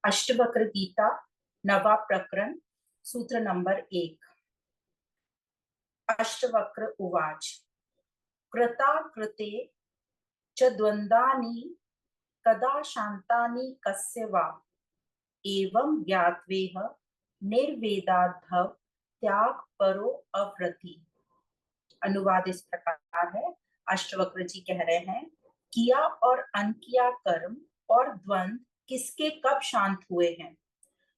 अष्टवक्र गीता, नवा प्रकरण, सूत्र नंबर 1। अष्टवक्र उवाच कृता कृते च द्वन्द्वानि कदा शान्तानि कस्य वा एवं ज्ञात्वेह निर्वेदाद्भव त्याग परो अव्रति। अनुवाद इस प्रकार है। अष्टवक्र जी कह रहे हैं, किया और अनकिया कर्म और द्वंद किसके कब शांत हुए हैं,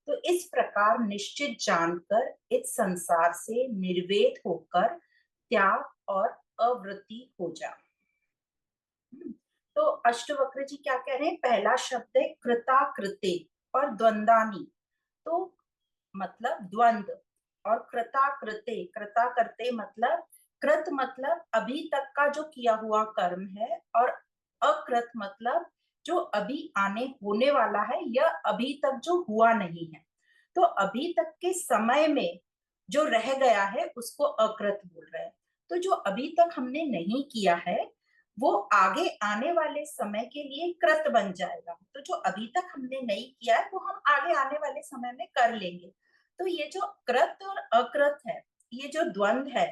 तो इस प्रकार निश्चित जानकर इस संसार से निर्वेद होकर त्याग और अवृत्ति हो जा। तो अष्टवक्र जी क्या कह रहे हैं? पहला शब्द है कृता कृते और द्वंदानी, तो मतलब द्वंद, और कृता कृते, कृता करते मतलब कृत मतलब अभी तक का जो किया हुआ कर्म है, और अकृत मतलब जो अभी आने होने वाला है या अभी तक जो हुआ नहीं है। तो अभी तक के समय में जो रह गया है उसको अकृत बोल रहे हैं। तो जो अभी तक हमने नहीं किया है वो आगे आने वाले समय के लिए कृत बन जाएगा। तो जो अभी तक हमने नहीं किया है वो हम आगे आने वाले समय में कर लेंगे। तो ये जो कृत और अकृत है, ये जो द्वंद है,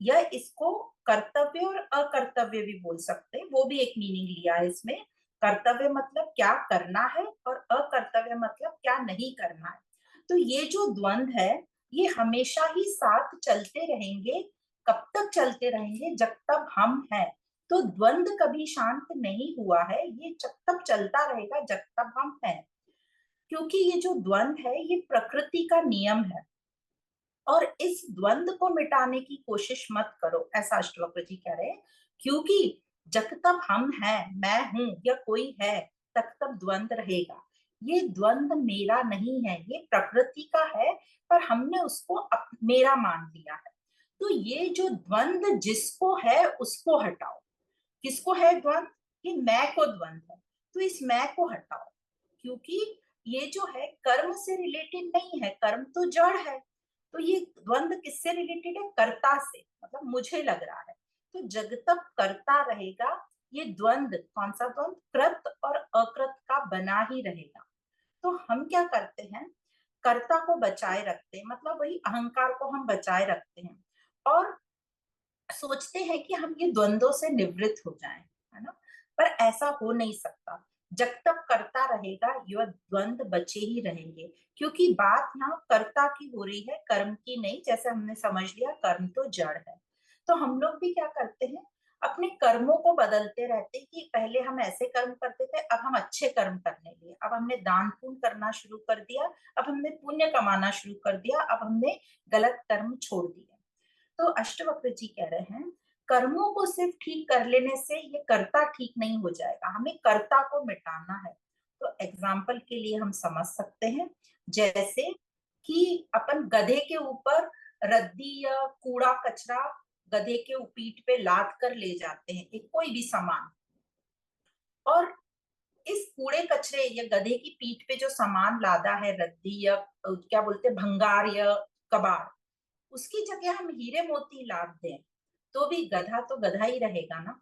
यह इसको कर्तव्य और अकर्तव्य भी बोल सकते हैं। वो भी एक मीनिंग लिया है इसमें। कर्तव्य मतलब क्या करना है और अकर्तव्य मतलब क्या नहीं करना है। तो ये जो द्वंद है ये हमेशा ही साथ चलते रहेंगे। कब तक चलते रहेंगे? जब तक हम हैं। तो द्वंद कभी शांत नहीं हुआ है, ये जब तक चलता रहेगा जब तक हम हैं। क्योंकि ये जो द्वंद है ये प्रकृति का नियम है, और इस द्वंद को मिटाने की कोशिश मत करो, ऐसा अष्टवक्र जी कह रहे हैं। क्योंकि जब तक हम हैं, मैं हूं या कोई है, तब तक द्वंद रहेगा। ये द्वंद मेरा नहीं है, ये प्रकृति का है, पर हमने उसको मेरा मान लिया है। तो ये जो द्वंद जिसको है उसको हटाओ। किसको है द्वंद? कि मैं को द्वंद है, तो इस मैं को हटाओ। क्योंकि ये जो है कर्म से रिलेटेड नहीं है, कर्म तो जड़ है। तो ये द्वंद किससे रिलेटेड है? कर्ता से, मतलब मुझे लग रहा है। तो जब तक कर्ता रहेगा ये द्वंद, कौन सा द्वंद? कृत और अकृत का बना ही रहेगा। तो हम क्या करते हैं? कर्ता को बचाए रखते हैं, मतलब वही अहंकार को हम बचाए रखते हैं, और सोचते हैं कि हम ये द्वंद्वों से निवृत्त हो जाएं, है ना? पर ऐसा हो नहीं सकता। जब तक कर्ता रहेगा यह द्वंद बचे ही रहेंगे। क्योंकि बात यहाँ कर्ता की हो रही है, कर्म की नहीं। जैसे हमने समझ लिया कर्म तो जड़ है। तो हम लोग भी क्या करते हैं? अपने कर्मों को बदलते रहते हैं कि पहले हम ऐसे कर्म करते थे, अब हम अच्छे कर्म करने लगे, अब हमने दान पुण्य करना शुरू कर दिया, अब हमने पुण्य कमाना शुरू कर दिया, अब हमने गलत कर्म छोड़ दिए। तो अष्टवक्र जी कह रहे हैं, कर्मों को सिर्फ ठीक कर लेने से ये कर्ता ठीक नहीं हो जाएगा, हमें कर्ता को मिटाना है। तो एग्जाम्पल के लिए हम समझ सकते हैं, जैसे कि अपन गधे के ऊपर रद्दी या कूड़ा कचरा गधे के पीठ पे लाद कर ले जाते हैं, एक कोई भी सामान, और इस कूड़े कचरे या गधे की पीठ पे जो सामान लादा है, रद्दी या क्या बोलते हैं, भंगार या कबाड़, उसकी जगह हम हीरे मोती लाद दें तो भी गधा तो गधा ही रहेगा ना।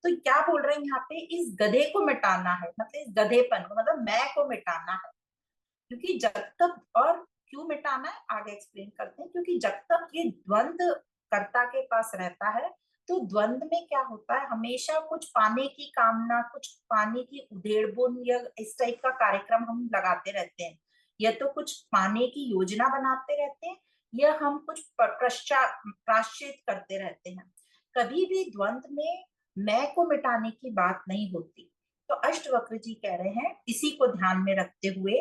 तो क्या बोल रहे हैं यहाँ पे? इस गधे को मिटाना है, मतलब इस गधेपन को, मतलब मैं को मिटाना है। क्योंकि जब तक, और क्यों मिटाना है आगे एक्सप्लेन करते हैं, क्योंकि जब तक ये द्वंद कर्ता के पास रहता है तो द्वंद में क्या होता है, हमेशा कुछ पाने की कामना, कुछ पाने की उधेड़बुन या इस टाइप का कार्यक्रम हम लगाते रहते हैं, या तो कुछ पाने की योजना बनाते रहते हैं, या हम कुछ प्राश्चित करते रहते हैं। कभी भी द्वंद में मैं को मिटाने की बात नहीं होती। तो अष्टवक्र जी कह रहे हैं इसी को ध्यान में रखते हुए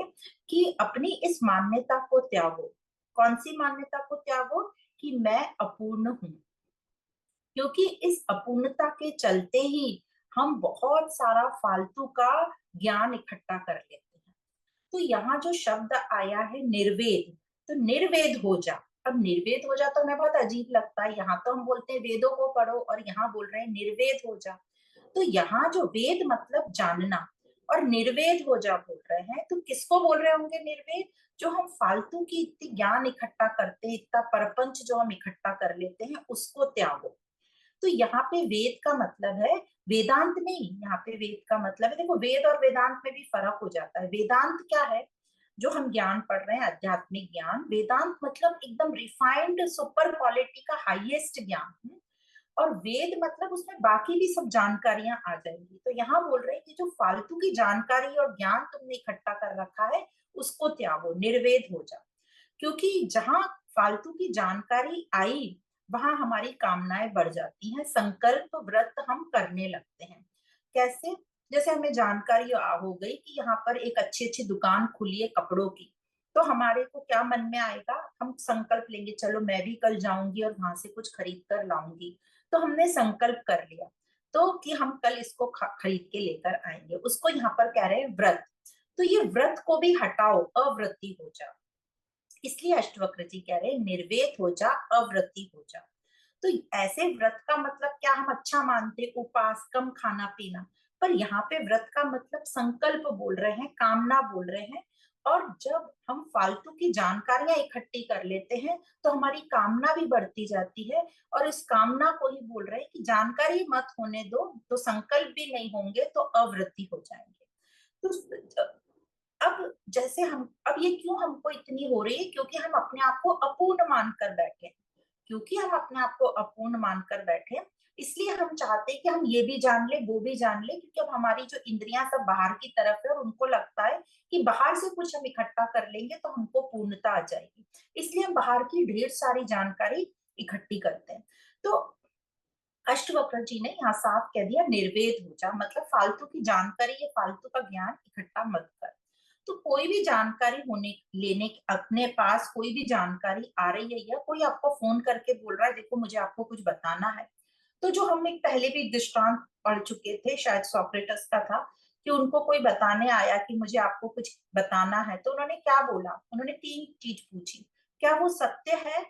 कि अपनी इस मान्यता को त्यागो। कौन सी मान्यता को त्यागो? कि मैं अपूर्ण हूं। क्योंकि इस अपूर्णता के चलते ही हम बहुत सारा फालतू का ज्ञान इकट्ठा कर लेते हैं। तो यहाँ जो शब्द आया है निर्वेद, तो निर्वेद हो जा। अब निर्वेद हो जा तो हमें बहुत अजीब लगता है, यहाँ तो हम बोलते हैं वेदों को पढ़ो, और यहाँ बोल रहे हैं निर्वेद हो जा। तो यहाँ जो वेद मतलब जानना, और निर्वेद हो जा बोल रहे हैं, तो किसको बोल रहे होंगे निर्वेद? जो हम फालतू की इतनी ज्ञान इकट्ठा करते हैं, इतना परपंच जो हम इकट्ठा कर लेते हैं, उसको त्यागो। तो यहाँ पे वेद का मतलब है वेदांत नहीं, यहाँ पे वेद का मतलब है, देखो वेद और वेदांत में भी फर्क हो जाता है। वेदांत क्या है, जो हम ज्ञान पढ़ रहे हैं, आध्यात्मिक ज्ञान। वेदांत मतलब एकदम रिफाइंड सुपर क्वालिटी का हाईएस्ट ज्ञान है। और वेद मतलब उसमें बाकी भी सब जानकारियां आ जाएंगी। तो यहाँ बोल रहे हैं कि जो फालतू की जानकारी और ज्ञान तुमने इकट्ठा कर रखा है, उसको त्यागो, निर्वेद हो जा। क्योंकि जहां फालतू की जानकारी आई, वहां हमारी कामनाएं बढ़ जाती हैं, संकल्प व्रत हम करने लगते हैं। कैसे? जैसे हमें जानकारी हो गई कि यहाँ पर एक अच्छी अच्छी दुकान खुली है कपड़ों की, तो हमारे को क्या मन में आएगा, हम संकल्प लेंगे, चलो मैं भी कल जाऊंगी और वहां से कुछ खरीद कर लाऊंगी। तो हमने संकल्प कर लिया, तो कि हम कल इसको खरीद के लेकर आएंगे, उसको यहाँ पर कह रहे हैं व्रत। तो ये व्रत को भी हटाओ, अव्रती हो जाओ। इसलिए अष्टवक्र जी कह रहे हैं निर्वेद हो जा, अव्रती हो जा। तो ऐसे व्रत का मतलब क्या, हम अच्छा मानते उपास, कम खाना पीना, पर यहाँ पे व्रत का मतलब संकल्प बोल रहे हैं, कामना बोल रहे हैं। और जब हम फालतू की जानकारियां इकट्ठी कर लेते हैं, तो हमारी कामना भी बढ़ती जाती है। और इस कामना को ही बोल रहे हैं कि जानकारी मत होने दो, तो संकल्प भी नहीं होंगे, तो अवृत्ति हो जाएंगे। तो अब जैसे हम, अब ये क्यों हमको इतनी हो रही है, क्योंकि हम अपने आप को अपूर्ण मानकर बैठे। क्योंकि हम अपने आप को अपूर्ण मानकर बैठे, इसलिए हम चाहते हैं कि हम ये भी जान ले, वो भी जान ले। क्योंकि अब हमारी जो इंद्रियां सब बाहर की तरफ है, और उनको लगता है कि बाहर से कुछ हम इकट्ठा कर लेंगे तो हमको पूर्णता आ जाएगी। इसलिए हम बाहर की ढेर सारी जानकारी इकट्ठी करते हैं। तो अष्टवक्र जी ने यहाँ साफ कह दिया निर्वेद हो जा, मतलब फालतू की जानकारी या फालतू का ज्ञान इकट्ठा मत कर। तो कोई भी जानकारी होने लेने, अपने पास कोई भी जानकारी आ रही है, या कोई आपको फोन करके बोल रहा है देखो मुझे आपको कुछ बताना है, तो जो हम एक पहले भी दृष्टांत पढ़ चुके थे, शायद सोक्रेटस का था, कि उनको कोई बताने आया कि मुझे आपको कुछ बताना है, तो उन्होंने क्या बोला, उन्होंने तीन चीज पूछी। क्या वो सत्य है?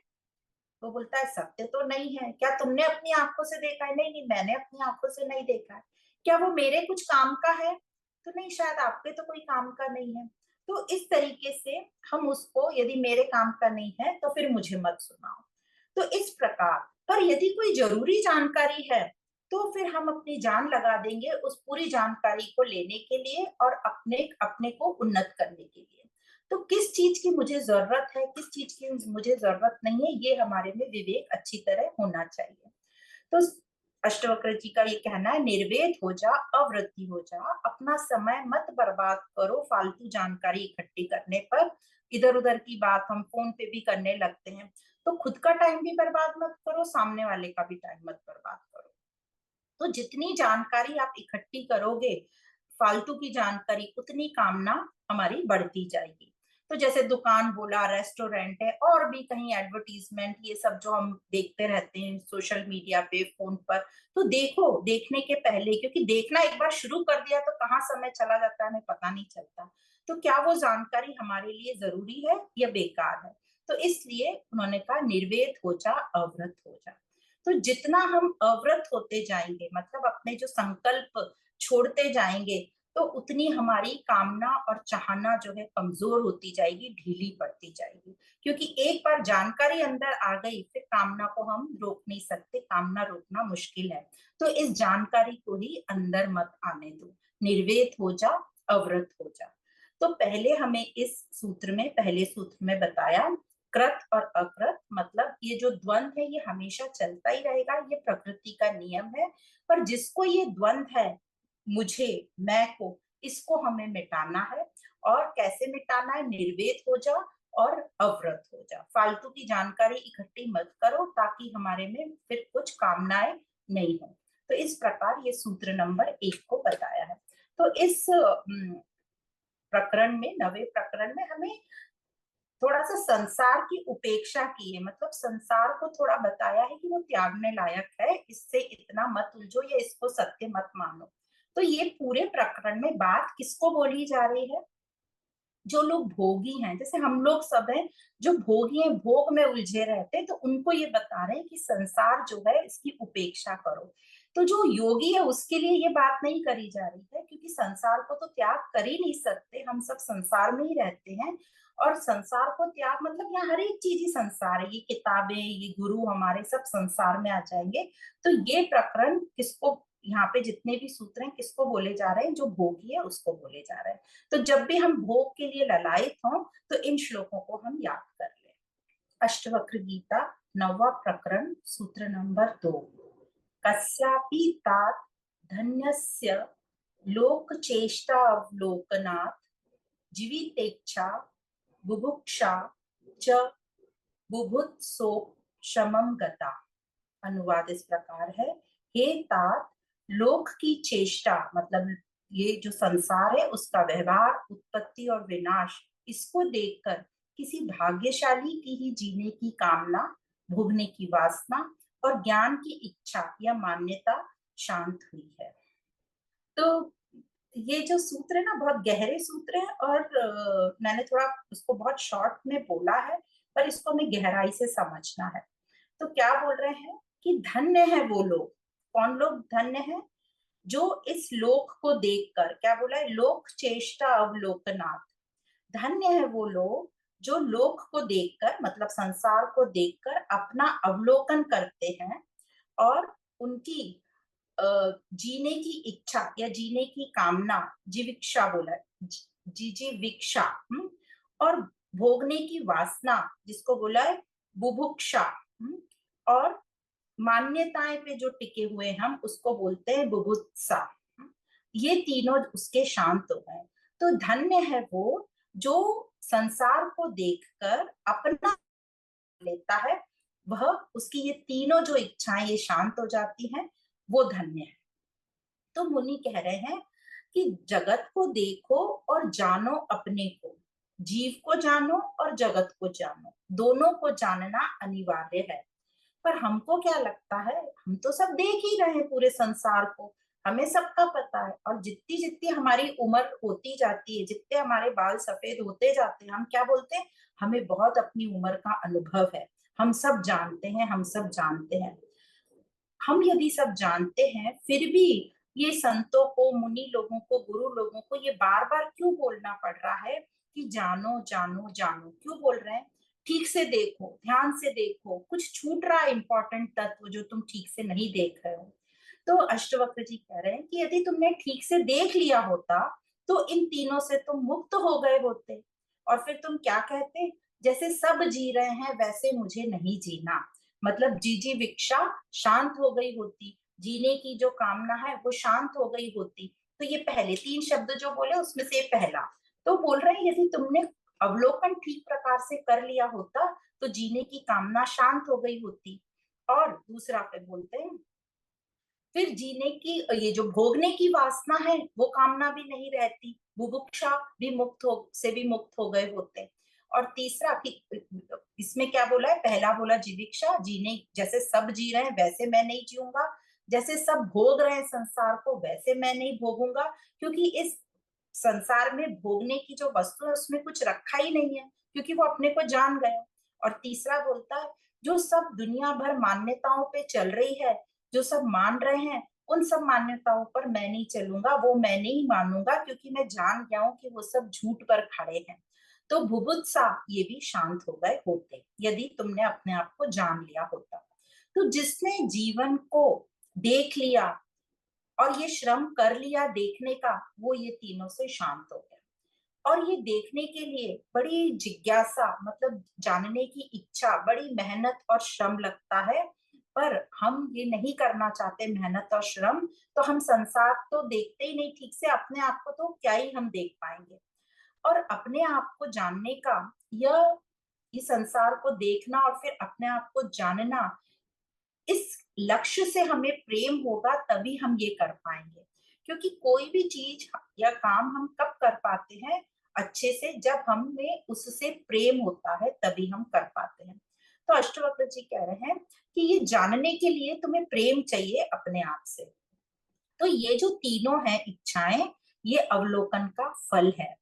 वो बोलता है सत्य तो नहीं है। क्या तुमने अपनी आंखों से देखा है? नहीं नहीं, मैंने अपनी आंखों से नहीं देखा है। क्या वो मेरे कुछ काम का है? तो नहीं, शायद आपके तो कोई काम का नहीं है। तो इस तरीके से हम उसको, यदि मेरे काम का नहीं है तो फिर मुझे मत सुनाओ। तो इस प्रकार, पर यदि कोई जरूरी जानकारी है, तो फिर हम अपनी जान लगा देंगे उस पूरी जानकारी को लेने के लिए, और अपने अपने को उन्नत करने के लिए। तो किस चीज की मुझे जरूरत है, किस चीज की मुझे जरूरत नहीं है, ये हमारे में विवेक अच्छी तरह होना चाहिए। तो अष्टवक्र जी का ये कहना है निर्वेद हो जा, अवृत्ति हो जा, अपना समय मत बर्बाद करो फालतू जानकारी इकट्ठी करने पर। इधर उधर की बात हम फोन पे भी करने लगते हैं, तो खुद का टाइम भी बर्बाद मत करो, सामने वाले का भी टाइम मत बर्बाद करो। तो जितनी जानकारी आप इकट्ठी करोगे, फालतू की जानकारी, उतनी कामना हमारी बढ़ती जाएगी। तो जैसे दुकान बोला, रेस्टोरेंट है, और भी कहीं एडवर्टीजमेंट, ये सब जो हम देखते रहते हैं सोशल मीडिया पे, फोन पर, तो देखो देखने के पहले, क्योंकि देखना एक बार शुरू कर दिया तो कहाँ समय चला जाता है हमें पता नहीं चलता। तो क्या वो जानकारी हमारे लिए जरूरी है या बेकार है? तो इसलिए उन्होंने कहा निर्वेद हो जा, अवृत हो जा। तो जितना हम अवृत होते जाएंगे, मतलब अपने जो संकल्प छोड़ते जाएंगे, तो उतनी हमारी कामना और चाहना जो है कमजोर होती जाएगी, ढीली पड़ती जाएगी। क्योंकि एक बार जानकारी अंदर आ गई, फिर कामना को हम रोक नहीं सकते, कामना रोकना मुश्किल है। तो इस जानकारी को ही अंदर मत आने दो, निर्वेद हो जा, अवृत हो जा। तो पहले हमें इस सूत्र में, पहले सूत्र में बताया कृत और अकृत, मतलब ये जो द्वंद है ये हमेशा चलता ही रहेगा, ये प्रकृति का नियम है। पर जिसको ये द्वंद है, मुझे, मैं को, इसको हमें मिटाना है। और कैसे मिटाना है? निर्वेद हो जा और अवृत हो जा, फालतू की जानकारी इकट्ठी मत करो, ताकि हमारे में फिर कुछ कामनाएं नहीं हो। तो इस प्रकार ये सूत्र नंबर 1 को बताया है। तो इस प्रकरण में, नवे प्रकरण में, हमें थोड़ा सा संसार की उपेक्षा की है, मतलब संसार को थोड़ा बताया है कि वो त्यागने लायक है, इससे इतना मत उलझो या इसको सत्य मत मानो। तो ये पूरे प्रकरण में बात किसको बोली जा रही है? जो लोग भोगी हैं, जैसे हम लोग सब हैं, जो भोगी हैं, भोग में उलझे रहते हैं, तो उनको ये बता रहे हैं कि संसार जो है इसकी उपेक्षा करो। तो जो योगी है उसके लिए ये बात नहीं करी जा रही है, क्योंकि संसार को तो त्याग कर ही नहीं सकते, हम सब संसार में ही रहते हैं। और संसार को त्याग मतलब यहाँ हर एक चीज ही संसार है, ये किताबें, ये गुरु हमारे सब संसार में आ जाएंगे। तो ये प्रकरण किसको यहाँ पे जितने भी सूत्र हैं किसको बोले जा रहे हैं, जो भोगी है उसको बोले जा रहे हैं। तो जब भी हम भोग के लिए ललायत हों तो इन श्लोकों को हम याद कर लें। अष्टवक्र गीता 9वां प्रकरण सूत्र नंबर 2। कस्यापि तात धन्यस्य लोक चेष्टा अवलोकनात् जीवितेच्छा बुभुक्षा च बुभुत्सोपशमं गता। अनुवाद इस प्रकार है, हे तात, लोक की चेष्टा मतलब ये जो संसार है उसका व्यवहार, उत्पत्ति और विनाश, इसको देखकर किसी भाग्यशाली की ही जीने की कामना, भोगने की वासना और ज्ञान की इच्छा या मान्यता शांत हुई है। तो ये जो सूत्र है ना बहुत गहरे सूत्र है और मैंने थोड़ा उसको बहुत शॉर्ट में बोला है, पर इसको हमें गहराई से समझना है। तो क्या बोल रहे हैं कि धन्य है वो लोग। कौन लोग धन्य है? जो इस लोक को देखकर, क्या बोला है, लोक चेष्टा अवलोकनात्, धन्य है वो लोग जो लोक को देखकर मतलब संसार को देखकर अपना अवलोकन करते हैं और उनकी जीने की इच्छा या जीने की कामना, जीविक्षा बोला है, जीविक्षा, और भोगने की वासना जिसको बोला है बुभुक्षा, और मान्यताएं पे जो टिके हुए हम उसको बोलते हैं बुभुत्सा। ये तीनों उसके शांत हो गए। तो धन्य है वो जो संसार को देखकर अपना लेता है, वह उसकी ये तीनों जो इच्छाएं ये शांत हो जाती हैं, वो धन्य है। तो मुनि कह रहे हैं कि जगत को देखो और जानो अपने को, जीव को जानो और जगत को जानो, दोनों को जानना अनिवार्य है। पर हमको क्या लगता है, हम तो सब देख ही रहे हैं पूरे संसार को, हमें सबका पता है। और जितनी जितनी हमारी उम्र होती जाती है, जितने हमारे बाल सफेद होते जाते हैं, हम क्या बोलते हैं, हमें बहुत अपनी उम्र का अनुभव है, हम सब जानते हैं, हम सब जानते हैं। हम यदि सब जानते हैं फिर भी ये संतों को, मुनि लोगों को, गुरु लोगों को ये बार बार क्यों बोलना पड़ रहा है कि जानो जानो जानो, क्यों बोल रहे हैं? ठीक से देखो, ध्यान से देखो, कुछ छूट रहा है इंपॉर्टेंट तत्व जो तुम ठीक से नहीं देख रहे हो। तो अष्टवक्र जी कह रहे हैं कि यदि तुमने ठीक से देख लिया होता तो इन तीनों से तुम मुक्त हो गए होते। और फिर तुम क्या कहते, जैसे सब जी रहे हैं वैसे मुझे नहीं जीना, मतलब जीजीविक्षा शांत हो गई होती, जीने की जो कामना है वो शांत हो गई होती। तो ये पहले 3 शब्द जो बोले उसमें से पहला, तो बोल रहे हैं यदि तुमने अवलोकन ठीक प्रकार से कर लिया होता तो जीने की कामना शांत हो गई होती। और दूसरा पे बोलते हैं फिर जीने की ये जो भोगने की वासना है वो कामना भी नहीं रहती, बुभुक्षा भी मुक्त हो गए होते। और तीसरा कि इसमें क्या बोला है, पहला बोला जीविक्षा, जीने जैसे सब जी रहे हैं वैसे मैं नहीं जीऊंगा, जैसे सब भोग रहे हैं संसार को वैसे मैं नहीं भोगूंगा, क्योंकि इस संसार में भोगने की जो वस्तु है उसमें कुछ रखा ही नहीं है, क्योंकि वो अपने को जान गए। और तीसरा बोलता है जो सब दुनिया भर मान्यताओं पे चल रही है, जो सब मान रहे हैं, उन सब मान्यताओं पर मैं नहीं चलूंगा, वो मैं नहीं मानूंगा, क्योंकि मैं जान गया हूं कि वो सब झूठ पर खड़े हैं। तो बुभुत्सा ये भी शांत हो गए होते यदि तुमने अपने आप को जान लिया होता। तो जिसने जीवन को देख लिया और ये श्रम कर लिया देखने का, वो ये तीनों से शांत हो गया। और ये देखने के लिए बड़ी जिज्ञासा मतलब जानने की इच्छा, बड़ी मेहनत और श्रम लगता है, पर हम ये नहीं करना चाहते मेहनत और श्रम, तो हम संसार तो देखते ही नहीं ठीक से, अपने आप को तो क्या ही हम देख पाएंगे। और अपने आप को जानने का यह, ये संसार को देखना और फिर अपने आप को जानना, इस लक्ष्य से हमें प्रेम होगा तभी हम ये कर पाएंगे। क्योंकि कोई भी चीज या काम हम कब कर पाते हैं अच्छे से, जब हमें उससे प्रेम होता है तभी हम कर पाते हैं। तो अष्टवक्र जी कह रहे हैं कि ये जानने के लिए तुम्हें प्रेम चाहिए अपने आप से। तो ये जो तीनों हैं इच्छाएं, ये अवलोकन का फल है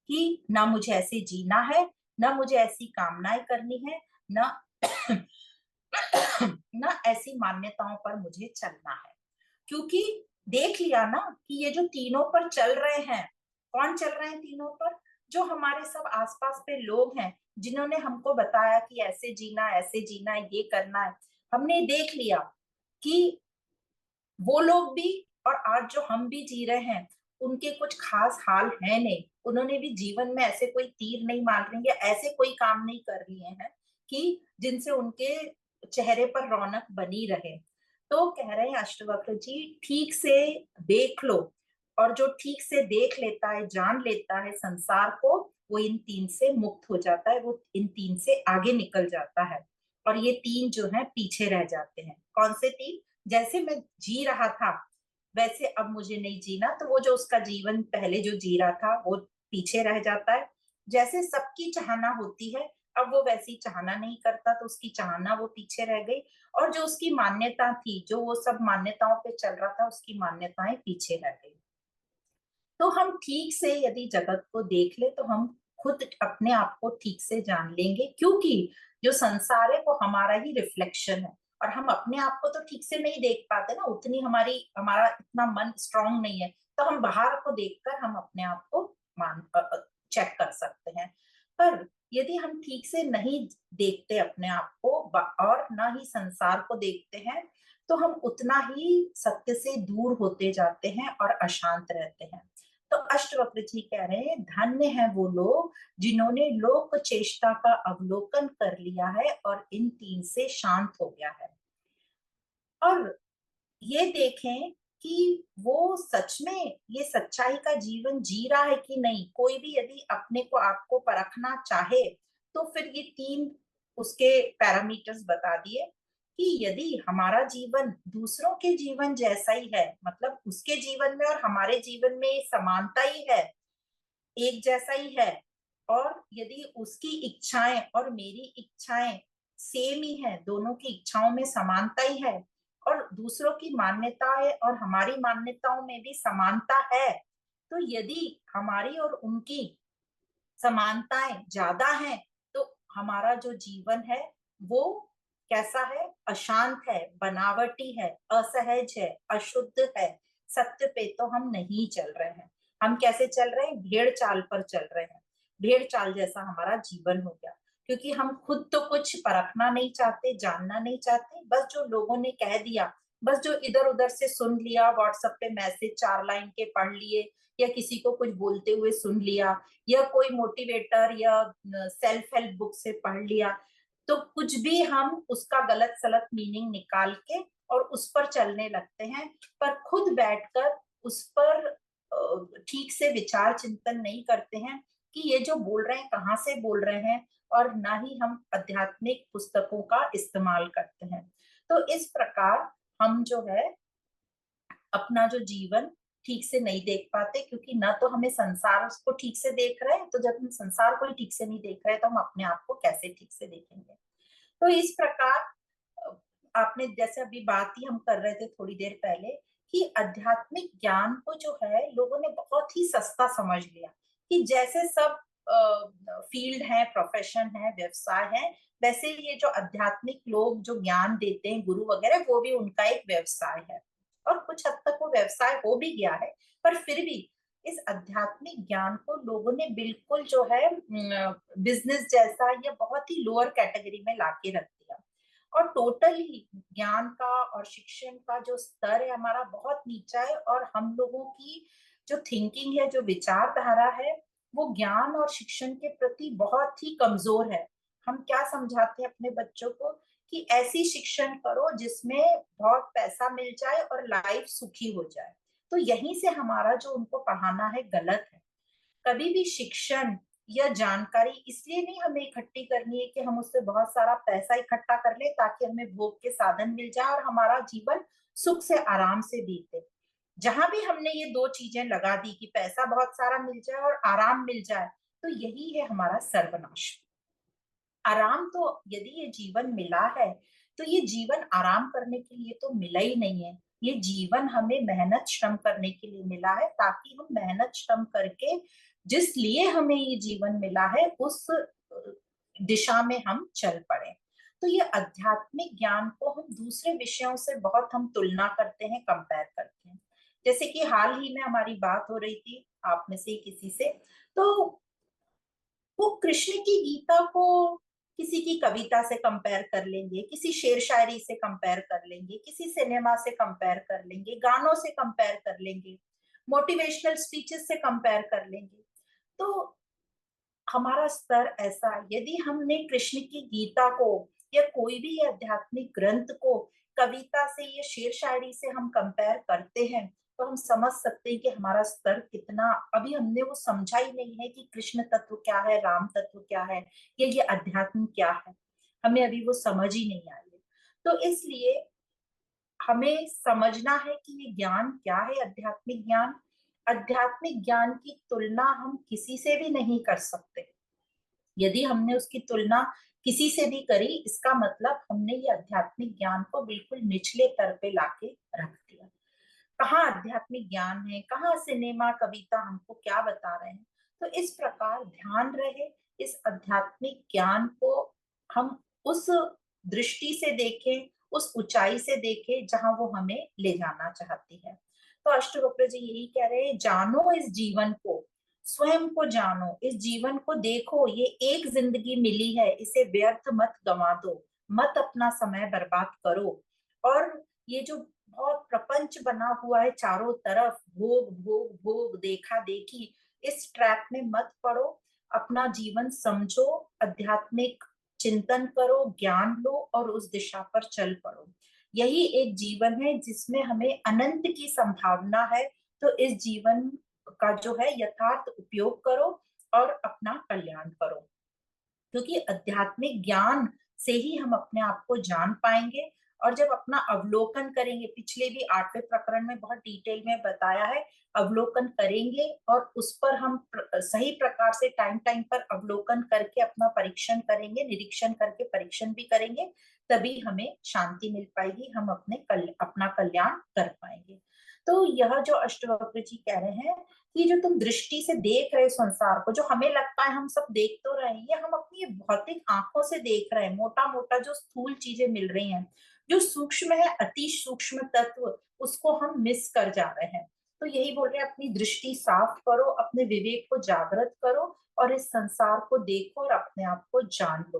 कि ना मुझे ऐसे जीना है, ना मुझे ऐसी कामनाएं करनी है, ना ना ऐसी मान्यताओं पर मुझे चलना है। क्योंकि देख लिया ना कि ये जो तीनों पर चल रहे हैं, कौन चल रहे हैं तीनों पर, जो हमारे सब आसपास पे लोग हैं जिन्होंने हमको बताया कि ऐसे जीना, ऐसे जीना है, ये करना है, हमने देख लिया कि वो लोग भी और आज जो हम भी जी रहे हैं उनके कुछ खास हाल है नहीं, उन्होंने भी जीवन में ऐसे कोई तीर नहीं मार रहे या ऐसे कोई काम नहीं कर लिए हैं कि जिनसे उनके चेहरे पर रौनक बनी रहे। तो कह रहे हैं अष्टवक्र जी, ठीक से देख लो, और जो ठीक से देख लेता है, जान लेता है संसार को, वो इन तीन से मुक्त हो जाता है, वो इन तीन से आगे निकल जाता है, और ये तीन जो है पीछे रह जाते हैं। कौन से तीन? जैसे मैं जी रहा था वैसे अब मुझे नहीं जीना, तो वो जो उसका जीवन पहले जो जी रहा था वो पीछे रह जाता है। जैसे सबकी चाहना होती है, अब वो वैसी चाहना नहीं करता, तो उसकी चाहना वो पीछे रह गई, और जो उसकी मान्यता थी, जो वो सब मान्यताओं पे चल रहा था, उसकी मान्यताएं पीछे रह गई। तो हम ठीक से यदि जगत को देख ले तो हम खुद अपने आप को ठीक से जान लेंगे, क्योंकि जो संसार है वो हमारा ही रिफ्लेक्शन है, और हम अपने आप को तो ठीक से नहीं देख पाते ना, उतनी हमारा इतना मन स्ट्रांग नहीं है, तो हम बाहर को देखकर हम अपने आप को मान चेक कर सकते हैं। पर यदि हम ठीक से नहीं देखते अपने आप को और ना ही संसार को देखते हैं, तो हम उतना ही सत्य से दूर होते जाते हैं और अशांत रहते हैं। तो अष्टवक्र जी कह रहे हैं, धन्य है वो लोग जिन्होंने लोक चेष्टा का अवलोकन कर लिया है और इन तीन से शांत हो गया है, और ये देखें कि वो सच में ये सच्चाई का जीवन जी रहा है कि नहीं। कोई भी यदि अपने को आपको परखना चाहे तो फिर ये तीन उसके पैरामीटर्स बता दिए कि यदि हमारा जीवन दूसरों के जीवन जैसा ही है, मतलब उसके जीवन में और हमारे जीवन में समानता ही है, एक जैसा ही है, और यदि उसकी इच्छाएं और मेरी इच्छाएं सेम ही है, दोनों की इच्छाओं में समानता ही है, और दूसरों की मान्यताएं और हमारी मान्यताओं में भी समानता है, तो यदि हमारी और उनकी समानताएं ज्यादा हैं, तो हमारा जो जीवन है वो कैसा है? अशांत है, बनावटी है, असहज है, अशुद्ध है, सत्य पे तो हम नहीं चल रहे हैं। हम कैसे चल रहे हैं? भेड़ चाल पर चल रहे हैं। भेड़ चाल जैसा हमारा जीवन हो गया, क्योंकि हम खुद तो कुछ परखना नहीं चाहते, जानना नहीं चाहते, बस जो लोगों ने कह दिया, बस जो इधर उधर से सुन लिया, व्हाट्सएप पे मैसेज 4 लाइन के पढ़ लिए, या किसी को कुछ बोलते हुए सुन लिया, या कोई मोटिवेटर या सेल्फ हेल्प बुक से पढ़ लिया, तो कुछ भी हम उसका गलत सलत मीनिंग निकाल के और उस पर चलने लगते हैं, पर खुद बैठकर उस पर ठीक से विचार चिंतन नहीं करते हैं कि ये जो बोल रहे हैं कहाँ से बोल रहे हैं, और ना ही हम आध्यात्मिक पुस्तकों का इस्तेमाल करते हैं। तो इस प्रकार हम जो है अपना जो जीवन ठीक से नहीं देख पाते, क्योंकि ना तो हमें संसार को ठीक से देख रहे हैं, तो जब हम संसार को ही ठीक से नहीं देख रहे तो हम अपने आप को कैसे ठीक से देखेंगे। तो इस प्रकार आपने जैसे अभी बात ही हम कर रहे थे थोड़ी देर पहले कि आध्यात्मिक ज्ञान को जो है लोगों ने बहुत ही सस्ता समझ लिया, कि जैसे सब फील्ड है, प्रोफेशन है, व्यवसाय है, वैसे ये जो आध्यात्मिक लोग जो ज्ञान देते हैं, गुरु वगैरह, वो भी उनका एक व्यवसाय है, और कुछ हद तक वो व्यवसाय हो भी गया है। पर फिर भी इस आध्यात्मिक ज्ञान को लोगों ने बिल्कुल जो है बिजनेस जैसा या बहुत ही लोअर कैटेगरी में लाके रख दिया, और टोटल ही ज्ञान का और शिक्षण का जो स्तर है हमारा बहुत नीचा है, और हम लोगों की जो थिंकिंग है, जो विचारधारा है, वो ज्ञान और शिक्षण के प्रति बहुत ही कमजोर है। हम क्या समझाते हैं अपने बच्चों को कि ऐसी शिक्षण करो जिसमें बहुत पैसा मिल जाए और लाइफ सुखी हो जाए, तो यहीं से हमारा जो उनको पढ़ाना है गलत है। कभी भी शिक्षण या जानकारी इसलिए नहीं हमें इकट्ठी करनी है कि हम उससे बहुत सारा पैसा इकट्ठा कर ले ताकि हमें भोग के साधन मिल जाए और हमारा जीवन सुख से आराम से बीते। जहां भी हमने ये दो चीजें लगा दी कि पैसा बहुत सारा मिल जाए और आराम मिल जाए, तो यही है हमारा सर्वनाश। आराम तो यदि ये जीवन मिला है, तो ये जीवन आराम करने के लिए तो मिला ही नहीं है। ये जीवन हमें मेहनत श्रम करने के लिए मिला है, ताकि हम मेहनत श्रम करके जिस लिए हमें ये जीवन मिला है उस दिशा में हम चल पड़े। तो ये आध्यात्मिक ज्ञान को हम दूसरे विषयों से बहुत हम तुलना करते हैं, कंपेयर करते हैं। जैसे कि हाल ही में हमारी बात हो रही थी आप में से किसी से, तो वो कृष्ण की गीता को किसी की कविता से कंपेयर कर लेंगे, किसी शेर शायरी से कंपेयर कर लेंगे, किसी सिनेमा से कंपेयर कर लेंगे, गानों से कंपेयर कर लेंगे, मोटिवेशनल स्पीचेस से कंपेयर कर लेंगे। तो हमारा स्तर ऐसा, यदि हमने कृष्ण की गीता को या कोई भी आध्यात्मिक ग्रंथ को कविता से या शेर शायरी से हम कंपेयर करते हैं, तो हम समझ सकते हैं कि हमारा स्तर कितना, अभी हमने वो समझा ही नहीं है कि कृष्ण तत्व क्या है, राम तत्व क्या है, या ये अध्यात्म क्या है। हमें अभी वो समझ ही नहीं आई है। तो इसलिए हमें समझना है कि ये ज्ञान क्या है, आध्यात्मिक ज्ञान। आध्यात्मिक ज्ञान की तुलना हम किसी से भी नहीं कर सकते। यदि हमने उसकी तुलना किसी से भी करी, इसका मतलब हमने ये आध्यात्मिक ज्ञान को बिल्कुल निचले स्तर पे लाके रख दिया। कहाँ आध्यात्मिक ज्ञान है, कहाँ सिनेमा कविता हमको क्या बता रहे हैं। तो इस प्रकार ध्यान रहे, इस आध्यात्मिक ज्ञान को हम उस दृष्टि से देखें, उस ऊंचाई से देखें जहां वो हमें ले जाना चाहती है। तो अष्टवक्र जी यही कह रहे हैं, जानो इस जीवन को, स्वयं को जानो, इस जीवन को देखो, ये एक जिंदगी मिली है, इसे व्यर्थ मत गंवा दो, मत अपना समय बर्बाद करो। और ये जो बहुत प्रपंच बना हुआ है चारों तरफ, भोग भोग भोग, देखा देखी, इस ट्रैप में मत पड़ो। अपना जीवन समझो, आध्यात्मिक चिंतन करो, ज्ञान लो और उस दिशा पर चल पड़ो। यही एक जीवन है जिसमें हमें अनंत की संभावना है। तो इस जीवन का जो है यथार्थ उपयोग करो और अपना कल्याण करो, क्योंकि आध्यात्मिक ज्ञान से ही हम अपने आप को जान पाएंगे। और जब अपना अवलोकन करेंगे, पिछले भी 8वें प्रकरण में बहुत डिटेल में बताया है, अवलोकन करेंगे और उस पर हम सही प्रकार से टाइम टाइम पर अवलोकन करके अपना परीक्षण करेंगे, निरीक्षण करके परीक्षण भी करेंगे, तभी हमें शांति मिल पाएगी, हम अपना कल्याण कर पाएंगे। तो यह जो अष्टवक्र जी कह रहे हैं कि जो तुम दृष्टि से देख रहे हो संसार को, जो हमें लगता है हम सब देख तो रहे हैं, ये हम अपनी भौतिक आंखों से देख रहे हैं, मोटा मोटा जो स्थूल चीजें मिल रही हैं, जो सूक्ष्म है, अति सूक्ष्म तत्व, उसको हम मिस कर जा रहे हैं। तो यही बोल रहे हैं, अपनी दृष्टि साफ करो, अपने विवेक को जागृत करो और इस संसार को देखो और अपने आप को जान लो।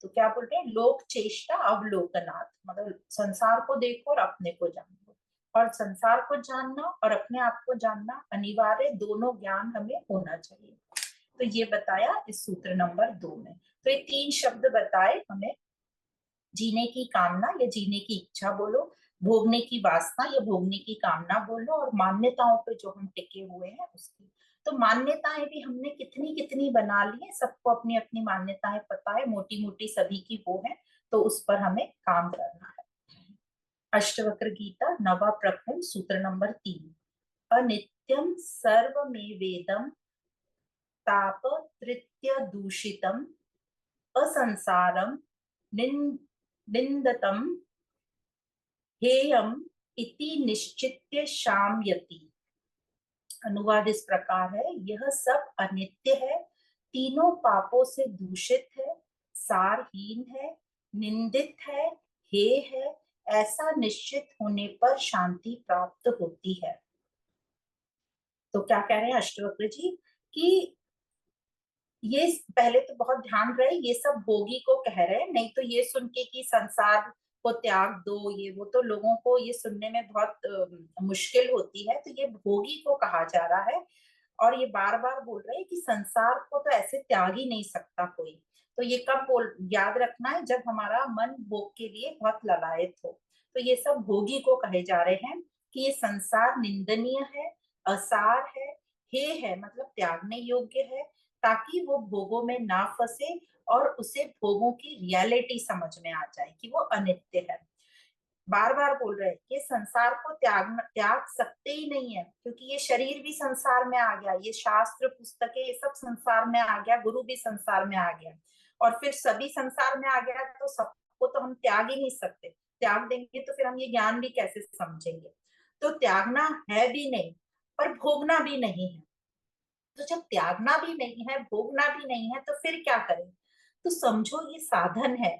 तो क्या बोल रहे हैं, लोक चेष्टा अवलोकनात्, मतलब संसार को देखो और अपने को जान लो। और संसार को जानना और अपने आप को जानना अनिवार्य, दोनों ज्ञान हमें होना चाहिए। तो ये बताया इस सूत्र नंबर 2 में। तो ये 3 शब्द बताए हमें, जीने की कामना या जीने की इच्छा बोलो, भोगने की वासना या भोगने की कामना बोलो, और मान्यताओं पे जो हम टिके हुए हैं उसकी। तो मान्यताएं भी हमने कितनी कितनी बना ली है, सबको अपनी अपनी मान्यताएं पता है, मोटी मोटी सभी की वो है, तो उस पर हमें काम करना है। अष्टवक्र गीता नवा प्रकरण सूत्र नंबर 3, अनित्यम सर्वमेवेदं ताप तृतीय दूषितम असंसारम निंदतम हेयम इति निश्चित्य शाम्यति। अनुवाद इस प्रकार है, यह सब अनित्य है, तीनों पापों से दूषित है, सारहीन है, निंदित है, हे है, ऐसा निश्चित होने पर शांति प्राप्त होती है। तो क्या कह रहे हैं अष्टवक्र जी कि ये पहले तो बहुत ध्यान रहे, ये सब भोगी को कह रहे हैं, नहीं तो ये सुन के कि संसार को त्याग दो, ये वो, तो लोगों को ये सुनने में बहुत मुश्किल होती है। तो ये भोगी को कहा जा रहा है और ये बार बार बोल रहे हैं कि संसार को तो ऐसे त्याग ही नहीं सकता कोई। तो ये कब बोल, याद रखना है, जब हमारा मन भोग के लिए बहुत ललायत हो। तो ये सब भोगी को कहे जा रहे हैं कि ये संसार निंदनीय है, असार है, हे है मतलब त्यागने योग्य है, ताकि वो भोगों में ना फंसे और उसे भोगों की रियलिटी समझ में आ जाए कि वो अनित्य है। बार बार बोल रहे हैं कि संसार को त्याग सकते ही नहीं है, क्योंकि ये शरीर भी संसार में आ गया, ये शास्त्र पुस्तकें ये सब संसार में आ गया, गुरु भी संसार में आ गया, और फिर सभी संसार में आ गया, तो सबको तो हम त्याग ही नहीं सकते। त्याग देंगे तो फिर हम ये ज्ञान भी कैसे समझेंगे। तो त्यागना है भी नहीं, पर भोगना भी नहीं है। तो जब त्यागना भी नहीं है, भोगना भी नहीं है, तो फिर क्या करें। तो समझो ये साधन है,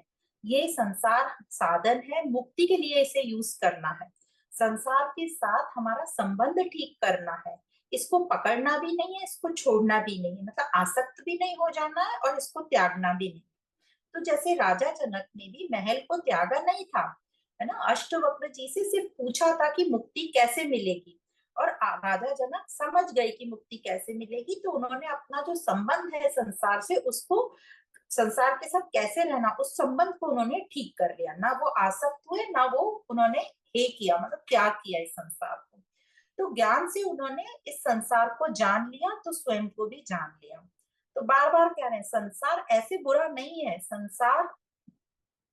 ये संसार साधन है, मुक्ति के लिए इसे यूज करना है, संसार के साथ हमारा संबंध ठीक करना है, इसको पकड़ना भी नहीं है, इसको छोड़ना भी नहीं है, मतलब आसक्त भी नहीं हो जाना है और इसको त्यागना भी नहीं। तो जैसे राजा जनक ने भी महल को त्यागा नहीं था, है ना, अष्टवक्र जी से सिर्फ पूछा था कि मुक्ति कैसे मिलेगी, और राजा जनक समझ गए कि मुक्ति कैसे मिलेगी, तो उन्होंने अपना जो संबंध है संसार से, उसको संसार के साथ कैसे रहना, उस संबंध को उन्होंने ठीक कर लिया। ना वो आसक्त हुए, ना वो उन्होंने हे किया, मतलब त्याग किया इस संसार को। तो ज्ञान से उन्होंने इस संसार को जान लिया, तो स्वयं को भी जान लिया। तो बार बार कह रहे हैं संसार ऐसे बुरा नहीं है, संसार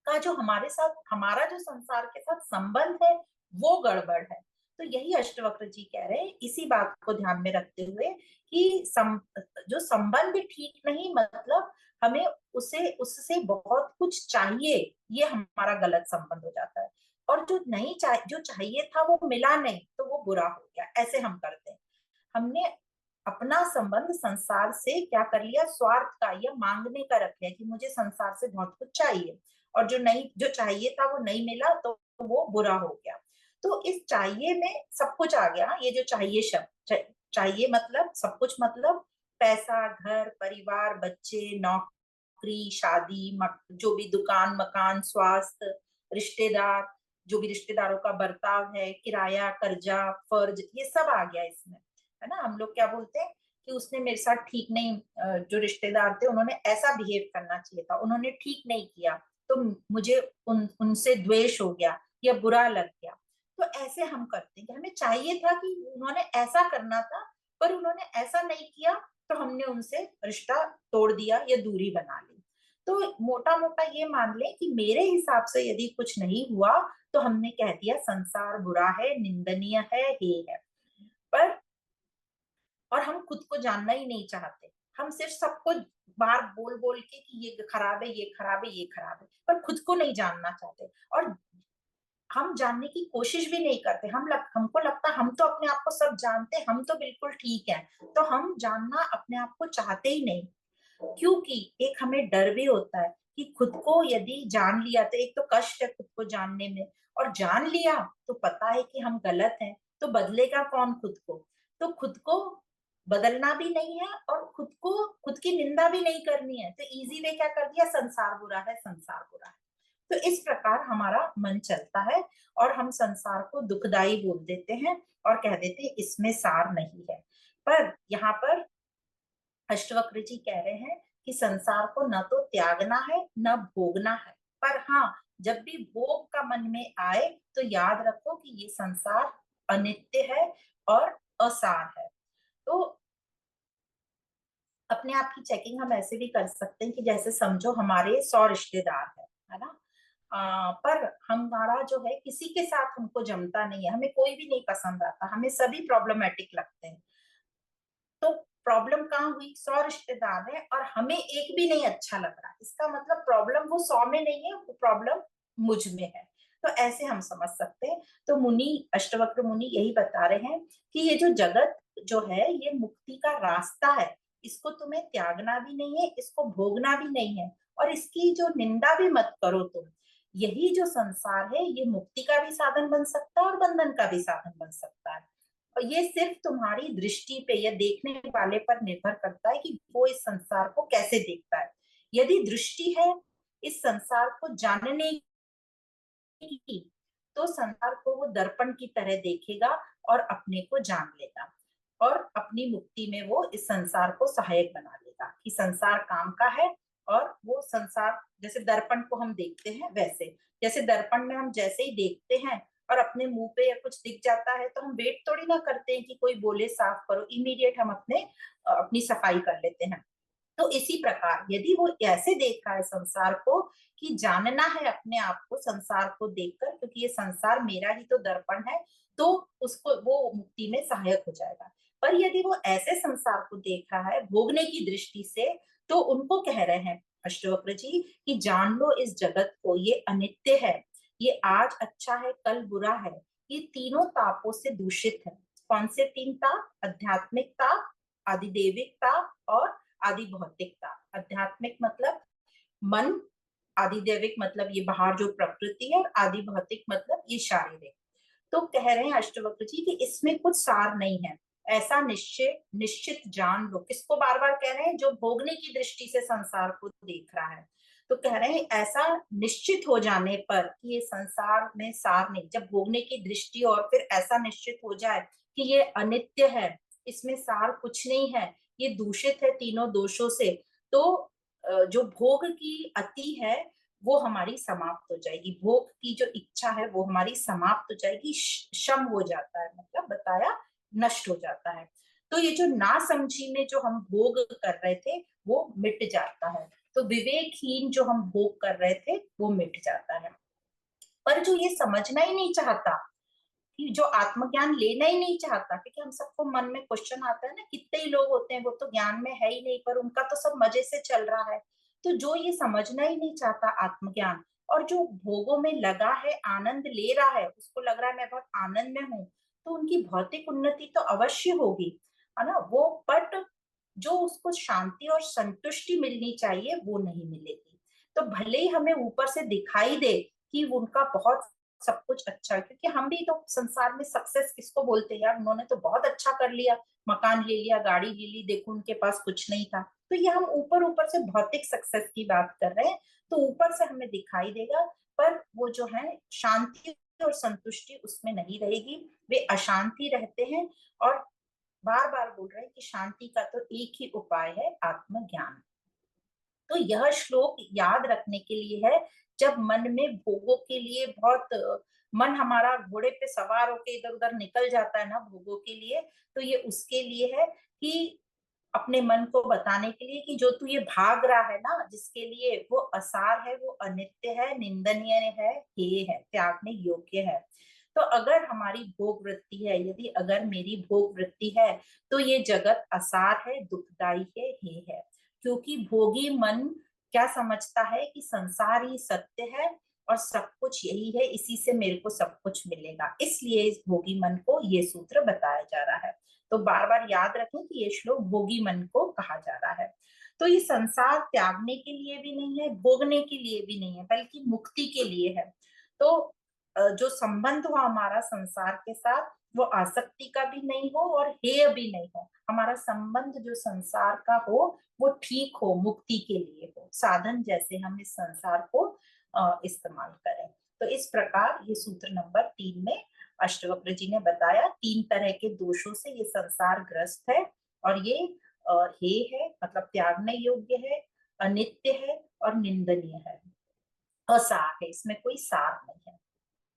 का जो हमारे साथ, हमारा जो संसार के साथ संबंध है वो गड़बड़ है। तो यही अष्टवक्र जी कह रहे हैं, इसी बात को ध्यान में रखते हुए कि जो संबंध ठीक नहीं, मतलब हमें उसे उससे बहुत कुछ चाहिए, ये हमारा गलत संबंध हो जाता है। और जो नहीं चाहिए, जो चाहिए था वो मिला नहीं, तो वो बुरा हो गया, ऐसे हम करते हैं। हमने अपना संबंध संसार से क्या कर लिया, स्वार्थ का या मांगने का रख लिया कि मुझे संसार से बहुत कुछ चाहिए, और जो नहीं, जो चाहिए था वो नहीं मिला, तो वो बुरा हो गया। तो इस चाहिए में सब कुछ आ गया। ये जो चाहिए शब्द, चाहिए मतलब सब कुछ, मतलब पैसा, घर, परिवार, बच्चे, नौकरी, शादी, जो भी दुकान, मकान, स्वास्थ्य, रिश्तेदार, जो भी रिश्तेदारों का बर्ताव है, किराया, कर्जा, फर्ज, ये सब आ गया इसमें, है ना। हम लोग क्या बोलते हैं कि उसने मेरे साथ ठीक नहीं, जो रिश्तेदार थे उन्होंने ऐसा बिहेव करना चाहिए था, उन्होंने ठीक नहीं किया, तो मुझे उनसे द्वेष हो गया या बुरा लग गया। तो ऐसे हम करते हैं कि हमें चाहिए था कि उन्होंने ऐसा करना था, पर उन्होंने ऐसा नहीं किया, तो हमने उनसे रिश्ता तोड़ दिया या दूरी बना ली। तो मोटा मोटा ये मान लें कि मेरे हिसाब से यदि कुछ नहीं हुआ, तो हमने कह दिया संसार बुरा है, निंदनीय है, हे है। पर और हम खुद को जानना ही नहीं चाहते, हम सिर्फ सबको बार बोल बोल के कि ये खराब है, ये खराब है, ये खराब है, पर खुद को नहीं जानना चाहते। और हम जानने की कोशिश भी नहीं करते। हमको लगता है हम तो अपने आप को सब जानते हैं, हम तो बिल्कुल ठीक है, तो हम जानना अपने आप को चाहते ही नहीं। क्योंकि एक हमें डर भी होता है कि खुद को यदि जान लिया, तो एक तो कष्ट है खुद को जानने में, और जान लिया तो पता है कि हम गलत हैं, तो बदलेगा कौन खुद को। तो खुद को बदलना भी नहीं है, और खुद को, खुद की निंदा भी नहीं करनी है, तो इजी वे क्या कर दिया, संसार बुरा है, संसार बुरा है। तो इस प्रकार हमारा मन चलता है, और हम संसार को दुखदाई बोल देते हैं और कह देते हैं इसमें सार नहीं है। पर यहाँ पर अष्टवक्र जी कह रहे हैं कि संसार को न तो त्यागना है, न भोगना है, पर हाँ, जब भी भोग का मन में आए, तो याद रखो कि ये संसार अनित्य है और असार है। तो अपने आप की चेकिंग हम ऐसे भी कर सकते हैं कि जैसे समझो हमारे 100 रिश्तेदार है ना। पर हमारा जो है किसी के साथ हमको जमता नहीं है, हमें कोई भी नहीं पसंद आता, हमें सभी प्रॉब्लमेटिक लगते हैं। तो प्रॉब्लम कहाँ हुई, 100 रिश्तेदार हैं और हमें एक भी नहीं अच्छा लग रहा, इसका मतलब प्रॉब्लम वो 100 में नहीं है, वो प्रॉब्लम मुझ में है। तो ऐसे हम समझ सकते हैं। तो मुनि, अष्टवक्र मुनि यही बता रहे हैं कि ये जो जगत जो है, ये मुक्ति का रास्ता है, इसको तुम्हें त्यागना भी नहीं है, इसको भोगना भी नहीं है, और इसकी जो निंदा भी मत करो तुम। यही जो संसार है, ये मुक्ति का भी साधन बन सकता है और बंधन का भी साधन बन सकता है। और ये सिर्फ तुम्हारी दृष्टि पे या देखने वाले पर निर्भर करता है कि वो इस संसार को कैसे देखता है। यदि दृष्टि है इस संसार को जानने की, तो संसार को वो दर्पण की तरह देखेगा और अपने को जान लेगा, और अपनी मुक्ति में वो इस संसार को सहायक बना लेगा कि संसार काम का है। और वो संसार जैसे दर्पण को हम देखते हैं, वैसे जैसे दर्पण में हम जैसे ही देखते हैं और अपने मुंह पे या कुछ दिख जाता है, तो हम वेट थोड़ी ना करते हैं कि कोई बोले साफ करो, इमीडिएट हम अपनी सफाई कर लेते हैं। तो इसी प्रकार यदि वो ऐसे देख रहा है संसार को कि जानना है अपने आप को संसार को देखकर, क्योंकि ये संसार मेरा ही तो दर्पण है, तो उसको वो मुक्ति में सहायक हो जाएगा। पर यदि वो ऐसे संसार को देख रहा है भोगने की दृष्टि से, तो उनको कह रहे हैं अष्टवक्र जी कि जान लो इस जगत को, ये अनित्य है, ये आज अच्छा है, कल बुरा है, ये तीनों तापों से दूषित है। कौन से तीन ताप, आध्यात्मिक ताप, आदिदेविक ताप और आदि भौतिकता। आध्यात्मिक मतलब मन, आदिदेविक मतलब ये बाहर जो प्रकृति है, और आदि भौतिक मतलब ये शारीरिक। तो कह रहे हैं अष्टवक्र जी कि इसमें कुछ सार नहीं है, ऐसा निश्चित निश्चित जान लो। किसको बार बार कह रहे हैं, जो भोगने की दृष्टि से संसार को देख रहा है। तो कह रहे हैं ऐसा निश्चित हो जाने पर कि ये संसार में सार नहीं, जब भोगने की दृष्टि और फिर ऐसा निश्चित हो जाए कि ये अनित्य है, इसमें सार कुछ नहीं है, ये दूषित है तीनों दोषों से, तो जो भोग की अति है वो हमारी समाप्त हो जाएगी, भोग की जो इच्छा है वो हमारी समाप्त हो जाएगी, शम हो जाता है, मतलब बताया नष्ट हो जाता है। तो ये जो नासमझी में जो हम भोग कर रहे थे वो मिट जाता है, तो विवेकहीन जो हम भोग कर रहे थे वो मिट जाता है। पर जो ये समझना ही नहीं चाहता, कि जो आत्मज्ञान लेना ही नहीं चाहता, क्योंकि हम सबको मन में क्वेश्चन आता है ना, कितने ही लोग होते हैं वो तो ज्ञान में है ही नहीं पर उनका तो सब मजे से चल रहा है। तो जो ये समझना ही नहीं चाहता आत्मज्ञान, और जो भोगों में लगा है, आनंद ले रहा है, उसको लग रहा है मैं बहुत आनंद में हूँ, तो उनकी भौतिक उन्नति तो अवश्य होगी, है ना वो, बट जो उसको शांति और संतुष्टि मिलनी चाहिए वो नहीं मिलेगी। तो भले ही हमें ऊपर से दिखाई दे कि उनका बहुत सब कुछ अच्छा है, क्योंकि हम भी तो संसार में सक्सेस किसको बोलते हैं यार, उन्होंने तो बहुत अच्छा कर लिया, मकान ले लिया, गाड़ी ले ली, देखो उनके पास कुछ नहीं था। तो ये हम ऊपर ऊपर से भौतिक सक्सेस की बात कर रहे हैं, तो ऊपर से हमें दिखाई देगा, पर वो जो है शांति और संतुष्टि उसमें नहीं रहेगी, वे अशांति रहते हैं। और बार बार बोल रहे हैं कि शांति का तो एक ही उपाय है, आत्मज्ञान। तो यह श्लोक याद रखने के लिए है, जब मन में भोगों के लिए बहुत मन हमारा घोड़े पे सवार होके इधर उधर निकल जाता है ना भोगों के लिए, तो ये उसके लिए है कि अपने मन को बताने के लिए कि जो तू ये भाग रहा है ना, जिसके लिए, वो असार है, वो अनित्य है, निंदनीय है, हेय है, त्यागने योग्य है। तो अगर हमारी भोग वृत्ति है, यदि अगर मेरी भोग वृत्ति है, तो ये जगत असार है, दुखदाई है, हेय है। क्योंकि भोगी मन क्या समझता है कि संसार ही सत्य है और सब कुछ यही है, इसी से मेरे को सब कुछ मिलेगा, इसलिए इस भोगी मन को ये सूत्र बताया जा रहा है। तो बार बार याद रखें कि ये श्लोक भोगी मन को कहा जा रहा है। तो ये संसार त्यागने के लिए भी नहीं है, भोगने के लिए भी नहीं है, बल्कि मुक्ति के लिए है। तो जो संबंध हो हमारा संसार के साथ, वो आसक्ति का भी नहीं हो और हेय भी नहीं हो, हमारा संबंध जो संसार का हो वो ठीक हो, मुक्ति के लिए हो, साधन जैसे हम इस संसार को इस्तेमाल करें। तो इस प्रकार ये सूत्र नंबर 3 में अष्टवक्र जी ने बताया, 3 तरह के दोषों से ये संसार ग्रस्त है, और ये हे है, मतलब त्यागने योग्य है, अनित्य है और निंदनीय है, असार है, इसमें कोई सार नहीं है।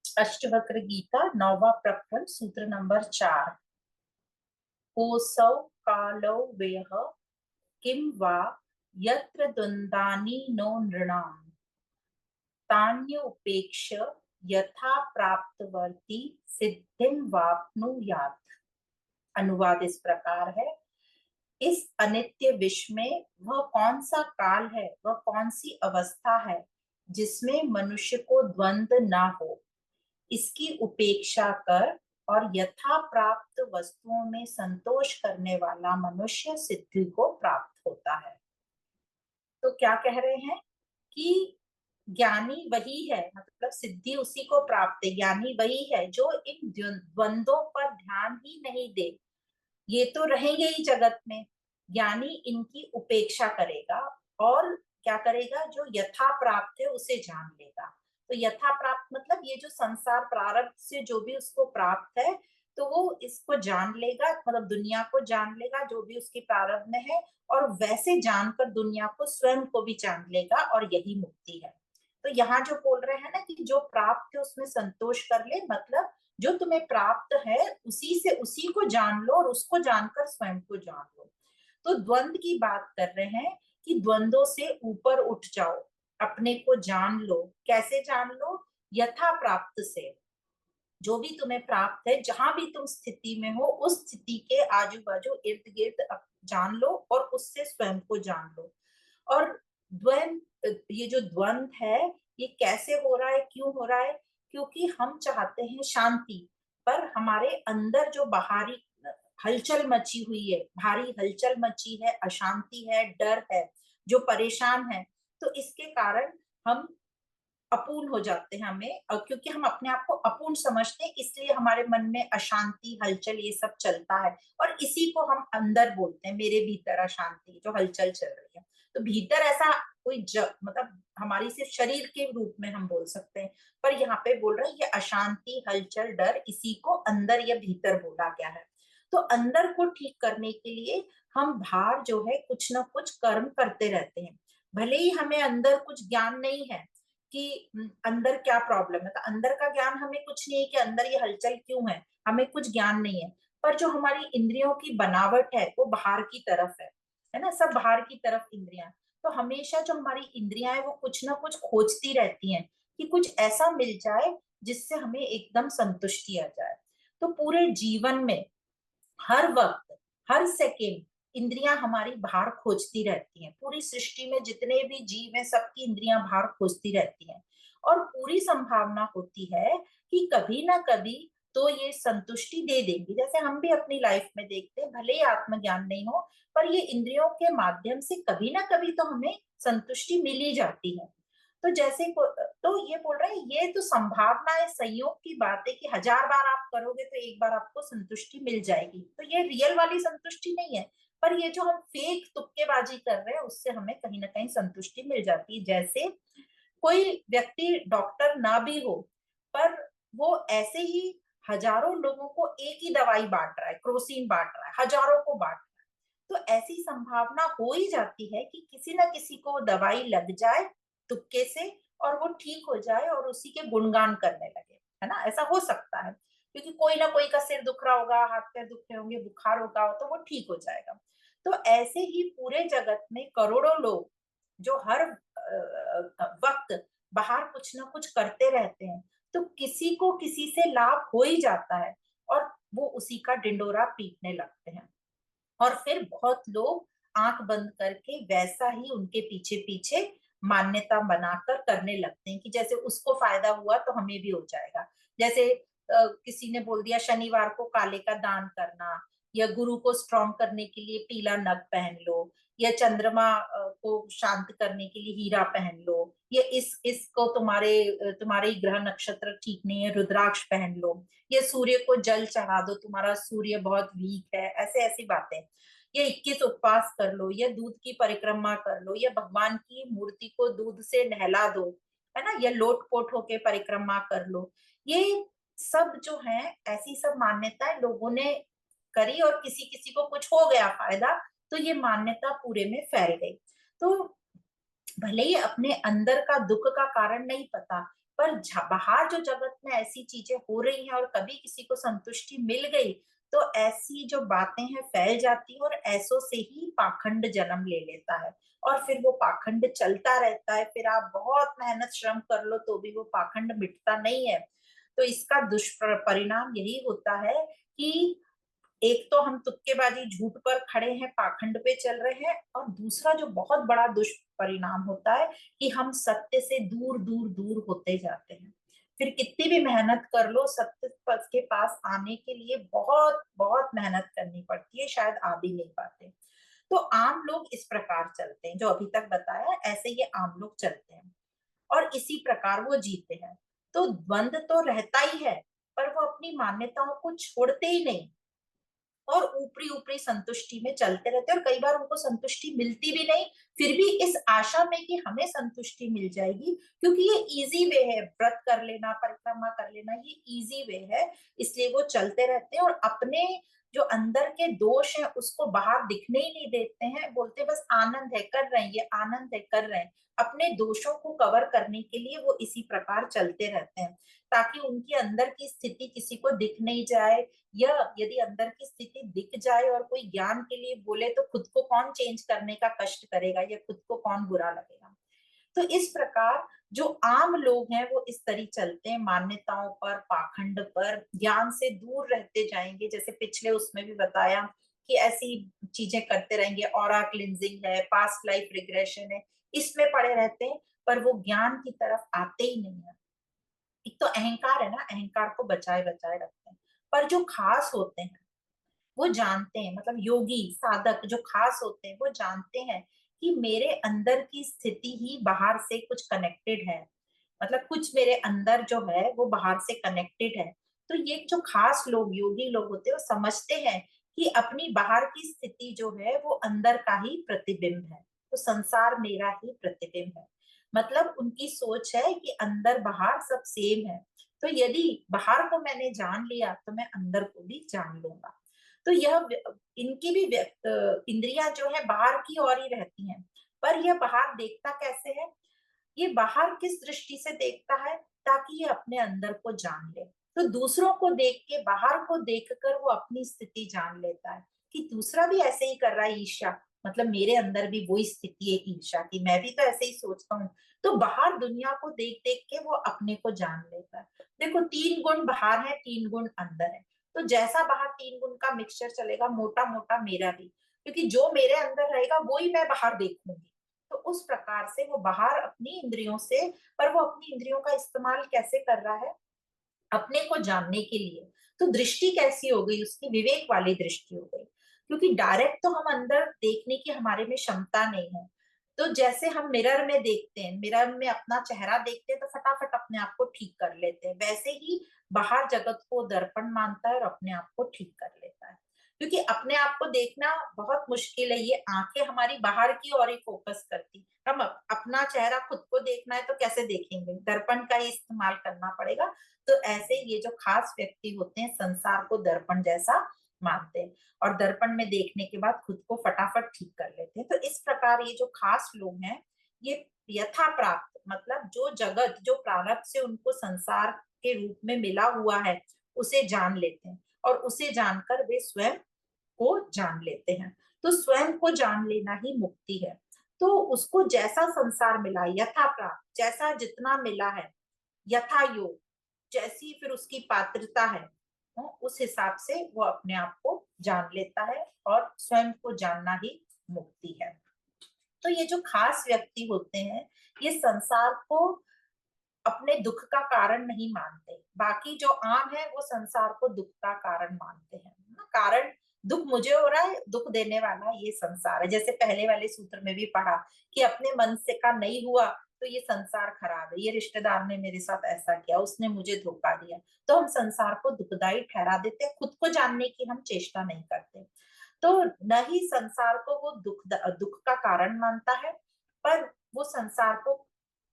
अष्टवक्र गीता 9वां प्रकरण सूत्र नंबर 4, कोसौ कालौ व्यः किं वा यत्र द्वन्द्वानि नो नृणाम् तान्य उपेक्ष्य यथा प्राप्तवर्ती सिद्धिं वाप्नुयात्। अनुवाद इस प्रकार है, इस अनित्य विश्व में वह कौन सा काल है, वह कौन सी अवस्था है जिसमें मनुष्य को द्वंद्व ना हो, इसकी उपेक्षा कर और यथा प्राप्त वस्तुओं में संतोष करने वाला मनुष्य सिद्धि को प्राप्त होता है। तो क्या कह रहे हैं कि ज्ञानी वही है, मतलब सिद्धि उसी को प्राप्त है, ज्ञानी वही है जो इन द्वंद्वों पर ध्यान ही नहीं दे, ये तो रहेंगे ही जगत में, ज्ञानी इनकी उपेक्षा करेगा और क्या करेगा, जो यथा प्राप्त है उसे जान लेगा। तो यथा प्राप्त मतलब ये जो संसार प्रारब्ध से जो भी उसको प्राप्त है, तो वो इसको जान लेगा, मतलब दुनिया को जान लेगा जो भी उसके प्रारब्ध में है, और वैसे जानकर दुनिया को, स्वयं को भी जान लेगा, और यही मुक्ति है। तो यहाँ जो बोल रहे हैं ना कि जो प्राप्त है उसमें संतोष कर ले, मतलब जो तुम्हें प्राप्त है उसी से, उसी को जान लो और उसको जानकर स्वयं को जान लो। तो द्वंद की बात कर रहे हैं कि द्वंद्वों से ऊपर उठ जाओ, अपने को जान लो। कैसे जान लो? यथा प्राप्त से, जो भी तुम्हें प्राप्त है, जहां भी तुम स्थिति में हो, उस स्थिति के आजू बाजू इर्द गिर्द जान लो और उससे स्वयं को जान लो। और द्वंद, ये जो द्वंद है ये कैसे हो रहा है, क्यों हो रहा है? क्योंकि हम चाहते हैं शांति, पर हमारे अंदर जो बाहरी हलचल मची हुई है, भारी हलचल मची है, अशांति है, डर है, जो परेशान है, तो इसके कारण हम अपूर्ण हो जाते हैं, हमें, और क्योंकि हम अपने आप को अपूर्ण समझते हैं, इसलिए हमारे मन में अशांति, हलचल ये सब चलता है, और इसी को हम अंदर बोलते हैं, मेरे भीतर अशांति, जो हलचल चल रही है। तो भीतर ऐसा कोई मतलब हमारी सिर्फ शरीर के रूप में हम बोल सकते हैं, पर यहाँ पे बोल रहे हैं ये अशांति, हलचल, डर, इसी को अंदर या भीतर बोला गया है। तो अंदर को ठीक करने के लिए हम बाहर जो है कुछ ना कुछ कर्म करते रहते हैं। भले ही हमें अंदर कुछ ज्ञान नहीं है कि अंदर क्या प्रॉब्लम है, तो अंदर का ज्ञान हमें कुछ नहीं है कि अंदर ये हलचल क्यों है, हमें कुछ ज्ञान नहीं है। पर जो हमारी इंद्रियों की बनावट है वो बाहर की तरफ है ना, सब बाहर की तरफ इंद्रियां। तो हमेशा जो हमारी इंद्रियां है वो कुछ ना कुछ खोजती रहती हैं कि कुछ ऐसा मिल जाए जिससे हमें एकदम संतुष्टि आ जाए। तो पूरे जीवन में हर वक्त, हर सेकेंड इंद्रियां हमारी बाहर खोजती रहती हैं। पूरी सृष्टि में जितने भी जीव हैं सबकी इंद्रियां बाहर खोजती रहती हैं, और पूरी संभावना होती है कि कभी ना कभी तो ये संतुष्टि दे देंगी। जैसे हम भी अपनी लाइफ में देखते हैं, भले ही आत्मज्ञान नहीं हो, पर ये इंद्रियों के माध्यम से कभी ना कभी तो हमें संतुष्टि मिल ही जाती है। तो जैसे तो ये बोल रहे हैं ये तो संभावना है, संयोग की बात है कि 1000 बार आप करोगे तो एक बार आपको संतुष्टि मिल जाएगी। तो ये रियल वाली संतुष्टि नहीं है, पर ये जो हम फेक तुक्केबाजी कर रहे हैं उससे हमें कहीं ना कहीं संतुष्टि मिल जाती है। जैसे कोई व्यक्ति डॉक्टर ना भी हो, पर वो ऐसे ही हजारों लोगों को एक ही दवाई बांट रहा है, क्रोसिन बांट रहा है, हजारों को बांट रहा है। तो ऐसी संभावना हो ही जाती है कि किसी ना किसी को दवाई लग जाए तुक्के से, और वो ठीक हो जाए और उसी के गुणगान करने लगे, है ना, ऐसा हो सकता है। क्योंकि कोई ना कोई का सिर दुख रहा होगा, हाथ पैर दुख रहे होंगे, बुखार होगा, तो वो ठीक हो जाएगा। तो ऐसे ही पूरे जगत में करोड़ों लोग जो हर वक्त बाहर कुछ ना कुछ करते रहते हैं, तो किसी को किसी से लाभ हो ही जाता है, और वो उसी का डिंडोरा पीटने लगते हैं। और फिर बहुत लोग आंख बंद करके वैसा ही उनके पीछे पीछे मान्यता बनाकर करने लगते हैं कि जैसे उसको फायदा हुआ तो हमें भी हो जाएगा। जैसे किसी ने बोल दिया शनिवार को काले का दान करना, या गुरु को स्ट्रॉन्ग करने के लिए पीला नग पहन लो, या चंद्रमा को शांत करने के लिए हीरा पहन लो, या इसको तुम्हारे ग्रह नक्षत्र ठीक नहीं है, रुद्राक्ष पहन लो, ये सूर्य को जल चढ़ा दो, तुम्हारा सूर्य बहुत वीक है, ऐसे ऐसी बातें। ये 21 उपवास कर लो, या दूध की परिक्रमा कर लो, या भगवान की मूर्ति को दूध से नहला दो, है ना, या लोट पोट होके परिक्रमा कर लो। ये सब जो है ऐसी सब मान्यताएं लोगों ने करी, और किसी किसी को कुछ हो गया फायदा, तो ये मान्यता पूरे में फैल गई। तो भले ही अपने अंदर का दुख का कारण नहीं पता, पर बाहर जो जगत में ऐसी चीजें हो रही हैं और कभी किसी को संतुष्टि मिल गई, तो ऐसी जो बातें हैं फैल जाती है, और ऐसों से ही पाखंड जन्म ले लेता है। और फिर वो पाखंड चलता रहता है, फिर आप बहुत मेहनत श्रम कर लो तो भी वो पाखंड मिटता नहीं है। तो इसका दुष्परिणाम यही होता है कि एक तो हम तुक्केबाजी झूठ पर खड़े हैं, पाखंड पे चल रहे हैं, और दूसरा जो बहुत बड़ा दुष्परिणाम होता है कि हम सत्य से दूर दूर दूर होते जाते हैं। फिर कितनी भी मेहनत कर लो, सत्य पथ के पास आने के लिए बहुत बहुत मेहनत करनी पड़ती है, शायद आ भी नहीं पाते। तो आम लोग इस प्रकार चलते हैं, जो अभी तक बताया ऐसे ये आम लोग चलते हैं, और इसी प्रकार वो जीते हैं। तो द्वंद तो रहता ही है, पर वो अपनी मान्यताओं को छोड़ते ही नहीं, और ऊपरी ऊपरी संतुष्टि में चलते रहते हैं, और कई बार उनको संतुष्टि मिलती भी नहीं, फिर भी इस आशा में कि हमें संतुष्टि मिल जाएगी, क्योंकि ये इजी वे है, व्रत कर लेना, परिक्रमा कर लेना, ये इजी वे है, इसलिए वो चलते रहते हैं, और अपने जो अंदर के दोष हैं उसको बाहर दिखने ही नहीं देते हैं। बोलते बस आनंद है, कर रहे हैं, ये आनंद है, कर रहे हैं। अपने दोषों को कवर करने के लिए वो इसी प्रकार चलते रहते हैं, ताकि उनकी अंदर की स्थिति किसी को दिख नहीं जाए, या यदि अंदर की स्थिति दिख जाए और कोई ज्ञान के लिए बोले तो खुद को कौन चेंज करने का कष्ट करेगा, या खुद को कौन बुरा लगेगा। तो इस प्रकार जो आम लोग हैं वो इस तरह चलते हैं, मान्यताओं पर, पाखंड पर, ज्ञान से दूर रहते जाएंगे। जैसे पिछले उसमें भी बताया कि ऐसी चीजें करते रहेंगे, ऑरा क्लिनजिंग है, पास्ट लाइफ रिग्रेशन है, इसमें पड़े रहते हैं, पर वो ज्ञान की तरफ आते ही नहीं है। एक तो अहंकार है ना, अहंकार को बचाए बचाए रखते हैं। पर जो खास होते हैं वो जानते हैं, मतलब योगी साधक जो खास होते हैं वो जानते हैं कि मेरे अंदर की स्थिति ही बाहर से कुछ कनेक्टेड है, मतलब कुछ मेरे अंदर जो है वो बाहर से कनेक्टेड है। तो ये जो खास लोग, योगी लोग होते हैं, वो समझते हैं कि अपनी बाहर की स्थिति जो है वो अंदर का ही प्रतिबिंब है। तो संसार मेरा ही प्रतिबिंब है। मतलब उनकी सोच है कि अंदर बाहर सब सेम है, तो यदि बाहर को मैंने जान लिया तो मैं अंदर को भी जान लूंगा। तो इनकी भी इंद्रियां जो है बाहर की ओर ही रहती हैं, पर यह बाहर देखता कैसे है? ये बाहर किस दृष्टि से देखता है? ताकि ये अपने अंदर को जान ले। तो दूसरों को देख के, बाहर को देखकर वो अपनी स्थिति जान लेता है कि दूसरा भी ऐसे ही कर रहा है, ईर्ष्या, मतलब मेरे अंदर भी वही स्थिति है ईर्ष्या की, मैं भी तो ऐसे ही सोचता हूँ। तो बाहर दुनिया को देख देख के वो अपने को जान लेता है। देखो, 3 गुण बाहर है, 3 गुण अंदर है। तो जैसा बाहर 3 गुण का मिक्सचर चलेगा, मोटा मोटा मेरा भी, क्योंकि जो मेरे अंदर रहेगा वो ही मैं बाहर देखूंगी। तो उस प्रकार से वो बाहर अपनी इंद्रियों से, पर वो अपनी इंद्रियों का इस्तेमाल कैसे कर रहा है? अपने को जानने के लिए। तो दृष्टि कैसी हो गई उसकी? विवेक वाली दृष्टि हो गई, क्योंकि डायरेक्ट तो हम अंदर देखने की हमारे में क्षमता नहीं है। तो जैसे हम मिरर में देखते हैं, मिरर में अपना चेहरा देखते हैं तो फटाफट अपने आप को ठीक कर लेते हैं, वैसे ही बाहर जगत को दर्पण मानता है और अपने आप को ठीक कर लेता है। क्योंकि अपने आप को देखना बहुत मुश्किल है, ये आंखें हमारी बाहर की ओर ही फोकस करती। हम अपना चेहरा खुद को देखना है तो कैसे देखेंगे? दर्पण का ही इस्तेमाल करना पड़ेगा। तो ऐसे ये जो खास व्यक्ति होते हैं संसार को दर्पण जैसा मानते हैं, और दर्पण में देखने के बाद खुद को फटाफट ठीक कर लेते हैं। तो इस प्रकार ये जो खास लोग हैं, ये यथा प्राप्त, मतलब जो जगत, जो प्रारब्ध से उनको संसार के रूप में मिला हुआ है, उसे जान लेते हैं, और उसे जानकर वे स्वयं को जान लेते हैं। तो स्वयं को जान लेना ही मुक्ति है। तो उसको जैसा संसार मिला, यथा प्राप्त, जैसा जितना मिला है, यथा योग, जैसी फिर उसकी पात्रता है, उस हिसाब से वो अपने आप को जान लेता है, और स्वयं को जानना ही मुक्ति है। तो ये जो खास व्यक्ति होते हैं, ये संसार को अपने दुख का कारण नहीं मानते। बाकी जो आम है वो संसार को दुख का कारण मानते हैं ना। कारण, दुख मुझे हो रहा है, दुख देने वाला ये संसार है। जैसे पहले वाले सूत्र में भी पढ़ा कि अपने मन से का नहीं हुआ तो ये संसार खराब है, ये रिश्तेदार ने मेरे साथ ऐसा किया, उसने मुझे धोखा दिया। तो हम संसार को दुखदाई ठहरा देते हैं, खुद को जानने की हम चेष्टा नहीं करते। तो न ही संसार को वो दुख का कारण मानता है, पर वो संसार को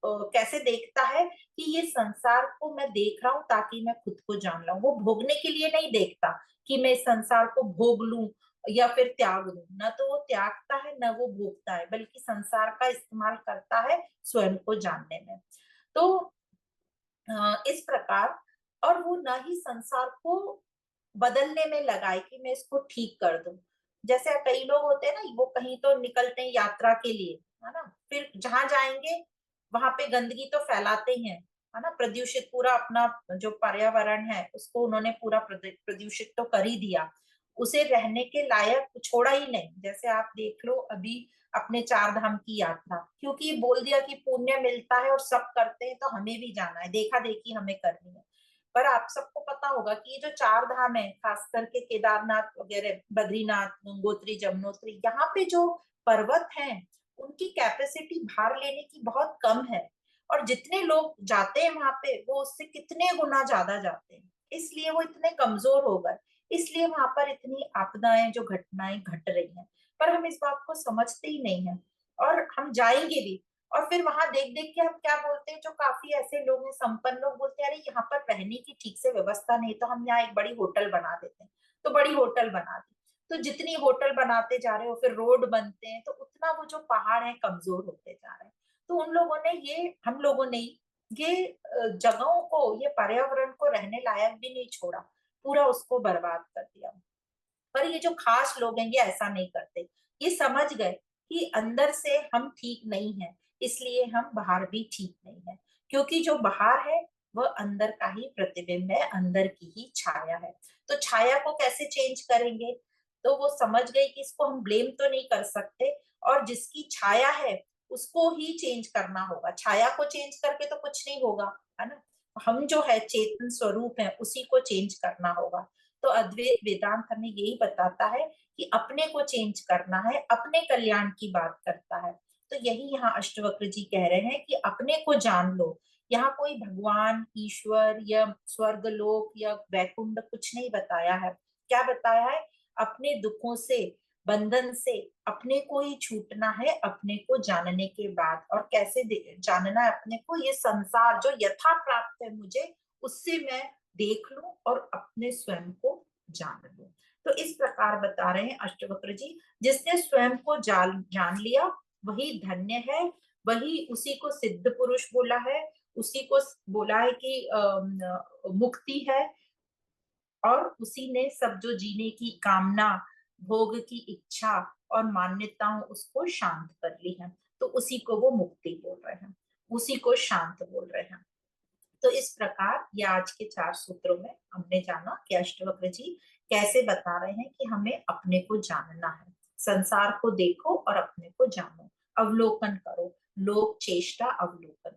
कैसे देखता है कि ये संसार को मैं देख रहा हूं ताकि मैं खुद को जान लूं। वो भोगने के लिए नहीं देखता कि मैं इस संसार को भोग लूं या फिर त्याग दूं। न तो वो त्यागता है, न वो भोगता है, बल्कि संसार का इस्तेमाल करता है स्वयं को जानने में। तो इस प्रकार, और वो न ही संसार को बदलने में लगाए कि मैं इसको ठीक कर दूं। जैसे कई लोग होते हैं ना, वो कहीं तो निकलते हैं यात्रा के लिए, है ना, फिर जहां जाएंगे वहां पे गंदगी तो फैलाते ही है ना, प्रदूषित पूरा अपना जो पर्यावरण है उसको उन्होंने पूरा प्रदूषित तो कर ही दिया, उसे रहने के लायक छोड़ा ही नहीं। जैसे आप देख लो अभी अपने 4 धाम की यात्रा, क्योंकि बोल दिया कि पुण्य मिलता है और सब करते हैं तो हमें भी जाना है, देखा देखी हमें करनी है। पर आप सबको पता होगा कि ये जो 4 धाम है, खास करके केदारनाथ वगैरह, बद्रीनाथ, गंगोत्री, जमुनोत्री, यहाँ पे जो पर्वत हैं उनकी कैपेसिटी भार लेने की बहुत कम है, और जितने लोग जाते हैं वहां पे वो उससे कितने गुना ज्यादा जाते हैं, इसलिए वो इतने कमजोर हो गए। इसलिए वहां पर इतनी आपदाएं, जो घटनाएं घट रही हैं, पर हम इस बात को समझते ही नहीं है, और हम जाएंगे भी। और फिर वहां देख देख के हम क्या बोलते हैं, जो काफी ऐसे लोग हैं, संपन्न लोग, बोलते हैं अरे यहाँ पर रहने की ठीक से व्यवस्था नहीं, तो हम यहाँ एक बड़ी होटल बना देते हैं। तो बड़ी होटल बना दी, तो जितनी होटल बनाते जा रहे हो, फिर रोड बनते हैं, तो उतना वो जो पहाड़ है कमजोर होते जा रहे हैं। तो उन लोगों ने ये, हम लोगों ने ये जगहों को, ये पर्यावरण को रहने लायक भी नहीं छोड़ा, पूरा उसको बर्बाद कर दिया। पर ये जो खास लोग हैं ये ऐसा नहीं करते, ये समझ गए कि अंदर से हम ठीक नहीं है, इसलिए हम बाहर भी ठीक नहीं है, क्योंकि जो बाहर है वह अंदर का ही प्रतिबिंब है, अंदर की ही छाया है। तो छाया को कैसे चेंज करेंगे? तो वो समझ गए कि इसको हम ब्लेम तो नहीं कर सकते, और जिसकी छाया है उसको ही चेंज करना होगा। छाया को चेंज करके तो कुछ नहीं होगा, है ना। हम जो है चेतन स्वरूप है, उसी को चेंज करना होगा। तो अद्वैत वेदांत हमें यही बताता है कि अपने को चेंज करना है, अपने कल्याण की बात करता है। तो यही यहाँ अष्टवक्र जी कह रहे हैं कि अपने को जान लो। यहाँ कोई भगवान, ईश्वर या स्वर्ग लोक या वैकुंठ कुछ नहीं बताया है। क्या बताया है? अपने दुखों से बंधन से अपने को ही छूटना है अपने को जानने के बाद। और कैसे जानना है अपने को, ये संसार जो यथा प्राप्त है मुझे, उससे मैं देख लूं और अपने स्वयं को जान लूं। तो इस प्रकार बता रहे हैं अष्टवक्र जी, जिसने स्वयं को जान लिया वही धन्य है, वही उसी को सिद्ध पुरुष बोला है, उसी को बोला है कि मुक्ति है, और उसी ने सब जो जीने की कामना, भोग की इच्छा और मान्यताओं उसको शांत कर ली है। तो उसी को वो मुक्ति बोल रहे हैं, उसी को शांत बोल रहे हैं। तो इस प्रकार ये आज के 4 सूत्रों में हमने जाना कि अष्टवक्र जी कैसे बता रहे हैं कि हमें अपने को जानना है। संसार को देखो और अपने को जानो, अवलोकन करो, लोक चेष्टा अवलोकन।